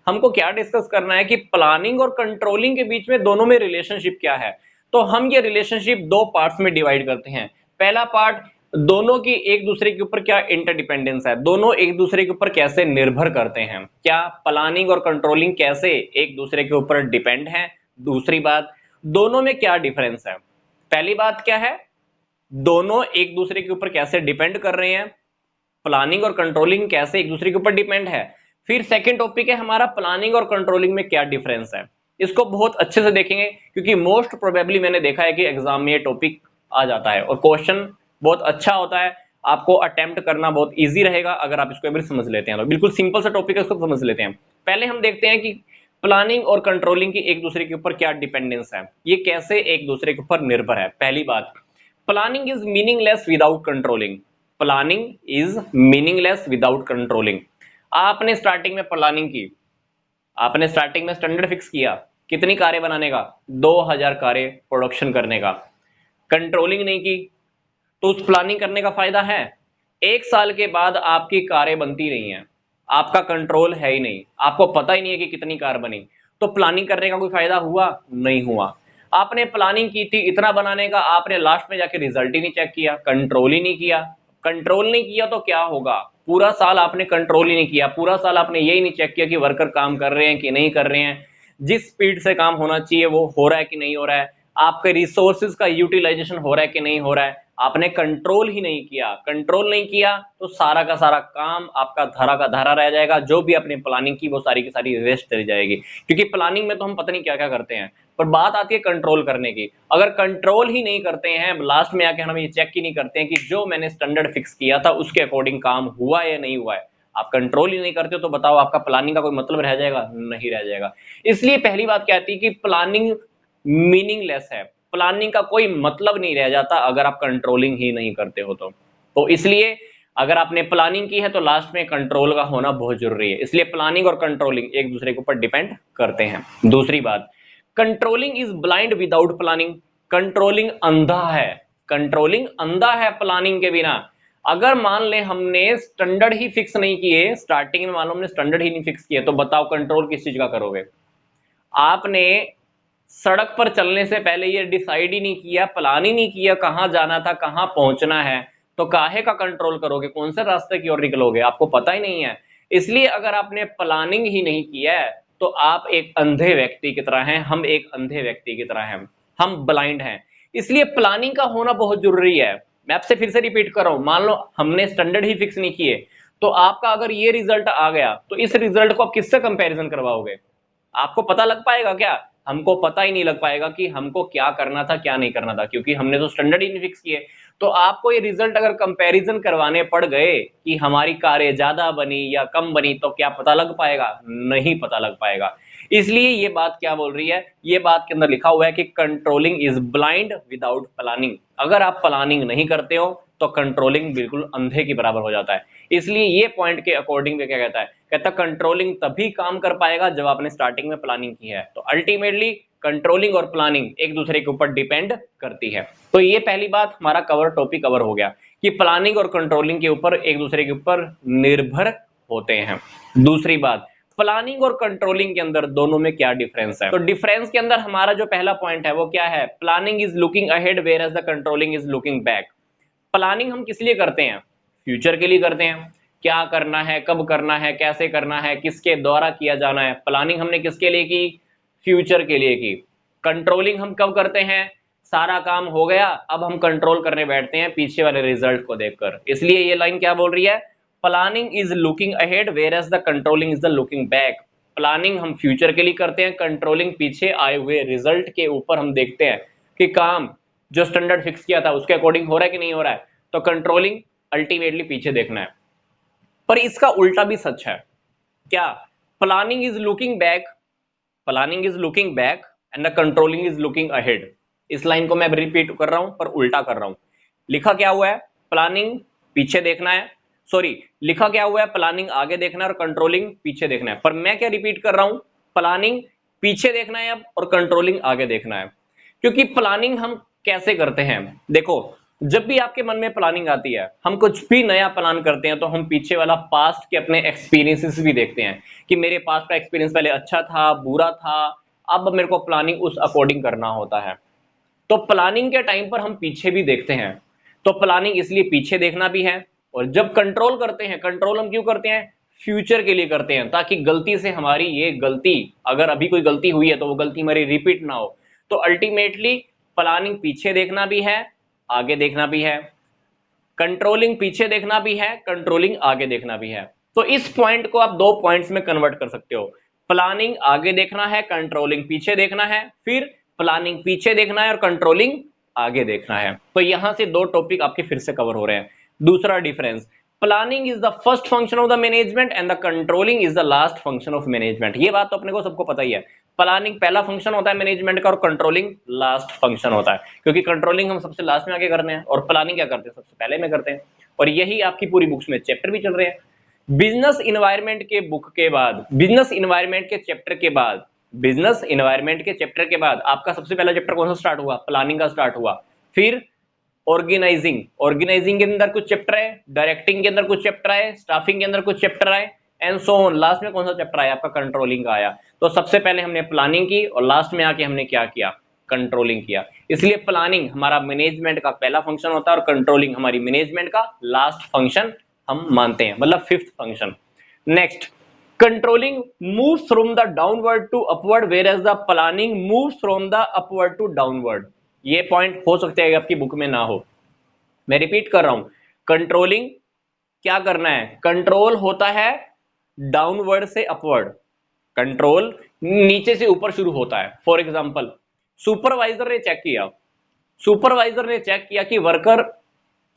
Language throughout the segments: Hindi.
हमको क्या डिस्कस करना है कि प्लानिंग और कंट्रोलिंग के बीच में दोनों में रिलेशनशिप क्या है। तो हम ये रिलेशनशिप दो पार्ट्स में डिवाइड करते हैं। पहला पार्ट, दोनों की एक दूसरे के ऊपर क्या इंटरडिपेंडेंस है, दोनों एक दूसरे के ऊपर कैसे निर्भर करते हैं, क्या प्लानिंग और कंट्रोलिंग कैसे एक दूसरे के ऊपर डिपेंड है। दूसरी बात, दोनों में क्या डिफरेंस है। पहली बात क्या है, दोनों एक दूसरे के ऊपर कैसे डिपेंड कर रहे हैं, प्लानिंग और कंट्रोलिंग कैसे एक दूसरे के ऊपर डिपेंड है। फिर सेकंड टॉपिक है हमारा प्लानिंग और कंट्रोलिंग में क्या डिफरेंस है। इसको बहुत अच्छे से देखेंगे क्योंकि मोस्ट प्रोबेबली मैंने देखा है कि एग्जाम में ये टॉपिक आ जाता है और क्वेश्चन बहुत अच्छा होता है, आपको अटेम्प्ट करना बहुत इजी रहेगा अगर आप इसको एक बार समझ लेते हैं। तो बिल्कुल सिंपल सा टॉपिक है, उसको समझ लेते हैं। पहले हम देखते हैं कि प्लानिंग और कंट्रोलिंग की एक दूसरे के ऊपर क्या डिपेंडेंस है, ये कैसे एक दूसरे के ऊपर निर्भर है। पहली बात, planning is meaningless without controlling. Planning is meaningless without controlling. आपने स्टार्टिंग में प्लानिंग की, आपने स्टार्टिंग में स्टैंडर्ड फिक्स किया कितनी कारें बनाने का, 2000 कारें प्रोडक्शन करने का, कंट्रोलिंग नहीं की तो उस प्लानिंग करने का फायदा है। एक साल के बाद आपकी कारें बनती नहीं है, आपका कंट्रोल है ही नहीं, आपको पता ही नहीं है कि कितनी कार बनी, तो प्लानिंग करने का कोई फायदा हुआ नहीं हुआ। आपने प्लानिंग की थी इतना बनाने का, आपने लास्ट में जाके रिजल्ट ही नहीं चेक किया, कंट्रोल ही नहीं किया। कंट्रोल नहीं किया तो क्या होगा, पूरा साल आपने कंट्रोल ही नहीं किया, पूरा साल आपने यही नहीं चेक किया कि वर्कर काम कर रहे हैं कि नहीं कर रहे हैं, जिस स्पीड से काम होना चाहिए वो हो रहा है कि नहीं हो रहा है, आपके रिसोर्सेज का यूटिलाइजेशन हो रहा है कि नहीं हो रहा है। आपने कंट्रोल ही नहीं किया, कंट्रोल नहीं किया तो सारा का सारा काम आपका धरा का धरा रह जाएगा, जो भी आपने प्लानिंग की वो सारी की सारी वेस्ट चली जाएगी। क्योंकि प्लानिंग में तो हम पता नहीं क्या क्या करते हैं, पर बात आती है कंट्रोल करने की। अगर कंट्रोल ही नहीं करते हैं, लास्ट में आके हम ये चेक ही नहीं करते हैं कि जो मैंने स्टैंडर्ड फिक्स किया था उसके अकॉर्डिंग काम हुआ या नहीं हुआ है, आप कंट्रोल ही नहीं करते हो, तो बताओ आपका प्लानिंग का कोई मतलब रह जाएगा, नहीं रह जाएगा। इसलिए पहली बात क्या आती है कि प्लानिंग मीनिंगलेस है, प्लानिंग का कोई मतलब नहीं रह जाता अगर आप कंट्रोलिंग ही नहीं करते हो तो इसलिए अगर आपने प्लानिंग की है तो लास्ट में कंट्रोल का होना बहुत जरूरी है। इसलिए प्लानिंग और कंट्रोलिंग एक दूसरे के ऊपर डिपेंड करते हैं। दूसरी बात, controlling is blind without planning. Controlling अंधा है, कंट्रोलिंग अंधा है प्लानिंग के बिना। अगर मान ले हमने स्टैंडर्ड ही फिक्स नहीं किए, स्टार्टिंग में मान लो हमने स्टैंडर्ड ही नहीं फिक्स किए, तो बताओ कंट्रोल किस चीज का करोगे। आपने सड़क पर चलने से पहले ये डिसाइड ही नहीं किया, प्लान ही नहीं किया कहां जाना था कहां पहुंचना है, तो काहे का कंट्रोल करोगे, कौन से रास्ते की ओर निकलोगे, आपको पता ही नहीं है। इसलिए अगर आपने प्लानिंग ही नहीं किया है तो आप एक अंधे व्यक्ति की तरह हैं, हम एक अंधे व्यक्ति की तरह हैं, हम ब्लाइंड हैं। इसलिए प्लानिंग का होना बहुत जरूरी है। मैं आपसे फिर से रिपीट कर रहा हूं, मान लो हमने स्टैंडर्ड ही फिक्स नहीं किए, तो आपका अगर ये रिजल्ट आ गया तो इस रिजल्ट को आप किससे कंपैरिजन करवाओगे, आपको पता लग पाएगा क्या, हमको पता ही नहीं लग पाएगा कि हमको क्या करना था क्या नहीं करना था, क्योंकि हमने तो स्टैंडर्ड ही नहीं फिक्स किए। तो आपको ये रिजल्ट अगर कंपैरिजन करवाने पड़ गए कि हमारी कारें ज्यादा बनी या कम बनी, तो क्या पता लग पाएगा, नहीं पता लग पाएगा। इसलिए ये बात क्या बोल रही है, ये बात के अंदर लिखा हुआ है कि controlling is blind without planning. अगर आप प्लानिंग नहीं करते हो तो कंट्रोलिंग बिल्कुल अंधे की बराबर हो जाता है। इसलिए ये पॉइंट के अकॉर्डिंग क्या कहता है, कहता कंट्रोलिंग तभी काम कर पाएगा जब आपने स्टार्टिंग में प्लानिंग की है। तो अल्टीमेटली कंट्रोलिंग और प्लानिंग एक दूसरे के ऊपर डिपेंड करती है। तो ये पहली बात हमारा टॉपिक कवर हो गया कि प्लानिंग और कंट्रोलिंग के ऊपर एक दूसरे के ऊपर निर्भर होते हैं। दूसरी बात, प्लानिंग और कंट्रोलिंग के अंदर दोनों में क्या डिफरेंस है। तो डिफरेंस के अंदर हमारा जो पहला पॉइंट है वो क्या है, planning is looking ahead whereas the controlling is looking back. Planning हम किस लिए करते हैं, फ्यूचर के लिए करते हैं, क्या करना है, कब करना है, कैसे करना है, किसके द्वारा किया जाना है। प्लानिंग हमने किसके लिए की, फ्यूचर के लिए की। कंट्रोलिंग हम कब करते हैं, सारा काम हो गया अब हम कंट्रोल करने बैठते हैं पीछे वाले रिजल्ट को देखकर। इसलिए ये लाइन क्या बोल रही है, planning is looking ahead whereas the controlling is the looking back. Planning हम फ्यूचर के लिए करते हैं, कंट्रोलिंग पीछे आए हुए रिजल्ट के ऊपर हम देखते हैं कि काम जो स्टैंडर्ड फिक्स किया था उसके अकॉर्डिंग हो रहा है कि नहीं हो रहा है। तो कंट्रोलिंग अल्टीमेटली पीछे देखना है। पर इसका उल्टा भी सच है, क्या, planning is looking back, planning is looking back and the controlling is looking ahead. इस लाइन को मैं रिपीट कर रहा हूं पर उल्टा कर रहा हूं। लिखा क्या हुआ है, प्लानिंग पीछे देखना है, सॉरी लिखा क्या हुआ है, प्लानिंग आगे देखना है और कंट्रोलिंग पीछे देखना है। पर मैं क्या रिपीट कर रहा हूं, प्लानिंग पीछे देखना है अब और कंट्रोलिंग आगे देखना है। क्योंकि प्लानिंग हम कैसे करते हैं, देखो जब भी आपके मन में प्लानिंग आती है, हम कुछ भी नया प्लान करते हैं तो हम पीछे वाला पास्ट के अपने एक्सपीरियंसेस भी देखते हैं कि मेरे पास का एक्सपीरियंस पहले अच्छा था, बुरा था, अब मेरे को प्लानिंग उस अकॉर्डिंग करना होता है। तो प्लानिंग के टाइम पर हम पीछे भी देखते हैं। तो प्लानिंग इसलिए पीछे देखना भी है, और जब कंट्रोल करते हैं, कंट्रोल हम क्यों करते हैं? फ्यूचर के लिए करते हैं, ताकि गलती से हमारी ये गलती, अगर अभी कोई गलती हुई है तो वो गलती हमारी रिपीट ना हो। तो अल्टीमेटली प्लानिंग पीछे देखना भी है, आगे देखना भी है। कंट्रोलिंग पीछे देखना भी है, कंट्रोलिंग आगे देखना भी है। तो इस पॉइंट को आप दो पॉइंट्स में कन्वर्ट कर सकते हो। प्लानिंग आगे देखना है, कंट्रोलिंग पीछे देखना है, फिर प्लानिंग पीछे देखना है और कंट्रोलिंग आगे देखना है। तो यहां से दो टॉपिक आपके फिर से कवर हो रहे हैं। दूसरा difference, planning is the first function of the management and the controlling is the last function of management. ये बात तो अपने को सबको पता ही है। प्लानिंग पहला फंक्शन होता है मैनेजमेंट का और कंट्रोलिंग लास्ट फंक्शन होता है, क्योंकि कंट्रोलिंग हम सबसे लास्ट में आके करते हैं और प्लानिंग क्या करते हैं? सबसे पहले में करते हैं। और यही आपकी पूरी बुक्स में चैप्टर भी चल रहे हैं। बिजनेस इन्वायरमेंट के बुक के बाद, बिजनेस इन्वायरमेंट के चैप्टर के बाद, बिजनेस इन्वायरमेंट के चैप्टर के बाद आपका सबसे पहला चैप्टर कौन सा स्टार्ट हुआ? प्लानिंग का स्टार्ट हुआ। फिर ऑर्गेनाइजिंग, ऑर्गेनाइजिंग के अंदर कुछ चैप्टर है, डायरेक्टिंग के अंदर कुछ चैप्टर है, स्टाफिंग के अंदर कुछ चैप्टर है, एंड सो ऑन। लास्ट में कौन सा चैप्टर आया? आपका कंट्रोलिंग का आया। तो सबसे पहले हमने प्लानिंग की और लास्ट में आके हमने क्या किया? कंट्रोलिंग किया। इसलिए प्लानिंग हमारा मैनेजमेंट का पहला फंक्शन होता है और कंट्रोलिंग हमारी मैनेजमेंट का लास्ट फंक्शन हम मानते हैं, मतलब fifth function. Next, controlling moves from the downward to upward, whereas the planning moves from the upward to downward. ये पॉइंट हो सकता है आपकी बुक में ना हो, मैं रिपीट कर रहा हूं। कंट्रोलिंग क्या करना है? कंट्रोल होता है डाउनवर्ड से अपवर्ड, कंट्रोल नीचे से ऊपर शुरू होता है। फॉर एग्जांपल, सुपरवाइजर ने चेक किया, सुपरवाइजर ने चेक किया कि वर्कर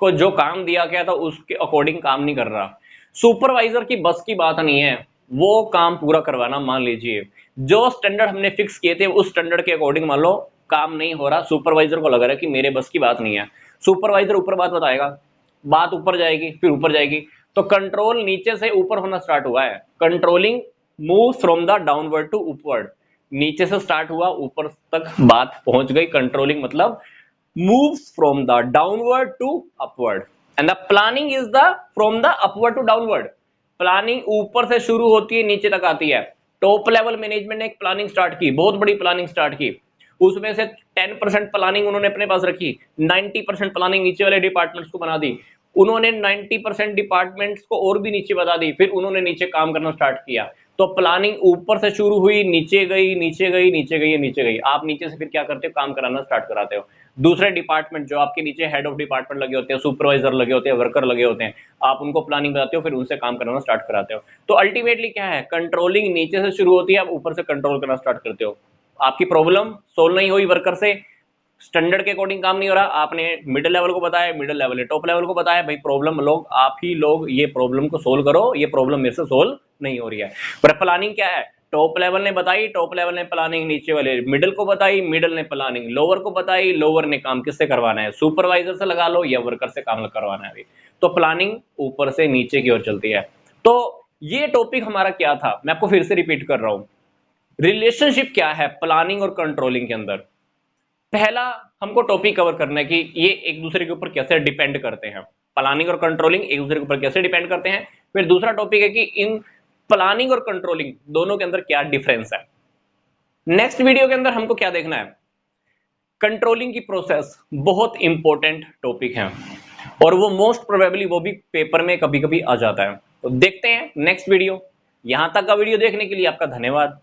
को जो काम दिया गया था उसके अकॉर्डिंग काम नहीं कर रहा। सुपरवाइजर की बस की बात नहीं है वो काम पूरा करवाना। मान लीजिए जो स्टैंडर्ड हमने फिक्स किए थे उस स्टैंडर्ड के अकॉर्डिंग मान लो काम नहीं हो रहा, सुपरवाइजर को लग रहा है कि मेरे बस की बात नहीं है। सुपरवाइजर ऊपर बात बताएगा, बात ऊपर जाएगी, फिर ऊपर जाएगी। तो कंट्रोल नीचे से ऊपर होना स्टार्ट हुआ है। Controlling move from the downward to upward, नीचे से स्टार्ट हुआ ऊपर तक बात पहुंच गई। कंट्रोलिंग मतलब moves from the downward to upward and the planning is the from the upward to downward। Planning ऊपर से शुरू होती है नीचे तक आती है। टॉप लेवल मैनेजमेंट ने एक प्लानिंग स्टार्ट की, बहुत बड़ी प्लानिंग स्टार्ट की, उसमें से 10% प्लानिंग उन्होंने अपने पास रखी, 90% प्लानिंग नीचे वाले डिपार्टमेंट्स को बना दी। उन्होंने 90% डिपार्टमेंट्स को और भी नीचे बता दी, फिर उन्होंने नीचे काम करना स्टार्ट किया। तो प्लानिंग ऊपर से शुरू हुई, नीचे गई, नीचे गई, नीचे गई, नीचे गई। आप नीचे से फिर क्या करते हो? काम कराना स्टार्ट कराते हो। दूसरे डिपार्टमेंट जो आपके नीचे हेड ऑफ डिपार्टमेंट लगे होते हैं, सुपरवाइजर लगे होते हैं, वर्कर लगे होते हैं, आप उनको प्लानिंग बताते हो, फिर उनसे काम कराना स्टार्ट कराते हो। तो अल्टीमेटली क्या है? कंट्रोलिंग नीचे से शुरू होती है, आप ऊपर से कंट्रोल करना स्टार्ट करते हो। आपकी प्रॉब्लम सोल्व नहीं हुई वर्कर से, स्टैंडर्ड के अकॉर्डिंग काम नहीं हो रहा, आपने मिडिल लेवल को बताया, मिडिल लेवल ने टॉप लेवल को बताया, भाई प्रॉब्लम लोग आप ही लोग ये प्रॉब्लम को सोल्व करो, ये प्रॉब्लम मेरे से सोल्व नहीं हो रही है। पर प्लानिंग क्या है? टॉप लेवल ने बताई, टॉप लेवल ने प्लानिंग नीचे वाले मिडिल को बताई, मिडिल ने प्लानिंग लोअर को बताई, लोअर ने काम किससे करवाना है? सुपरवाइजर से लगा लो या वर्कर से काम करवाना है। तो प्लानिंग ऊपर से नीचे की ओर चलती है। तो ये टॉपिक हमारा क्या था, मैं आपको फिर से रिपीट कर रहा हूं। रिलेशनशिप क्या है प्लानिंग और कंट्रोलिंग के अंदर? पहला हमको टॉपिक कवर करना है कि ये एक दूसरे के ऊपर कैसे डिपेंड करते हैं, प्लानिंग और कंट्रोलिंग एक दूसरे के ऊपर कैसे डिपेंड करते हैं। फिर दूसरा टॉपिक है कि इन प्लानिंग और कंट्रोलिंग दोनों के अंदर क्या डिफरेंस है। नेक्स्ट वीडियो के अंदर हमको क्या देखना है? कंट्रोलिंग की प्रोसेस बहुत इंपॉर्टेंट टॉपिक है और वो मोस्ट प्रोबेबली वो भी पेपर में कभी कभी आ जाता है। तो देखते हैं नेक्स्ट वीडियो। यहां तक का वीडियो देखने के लिए आपका धन्यवाद।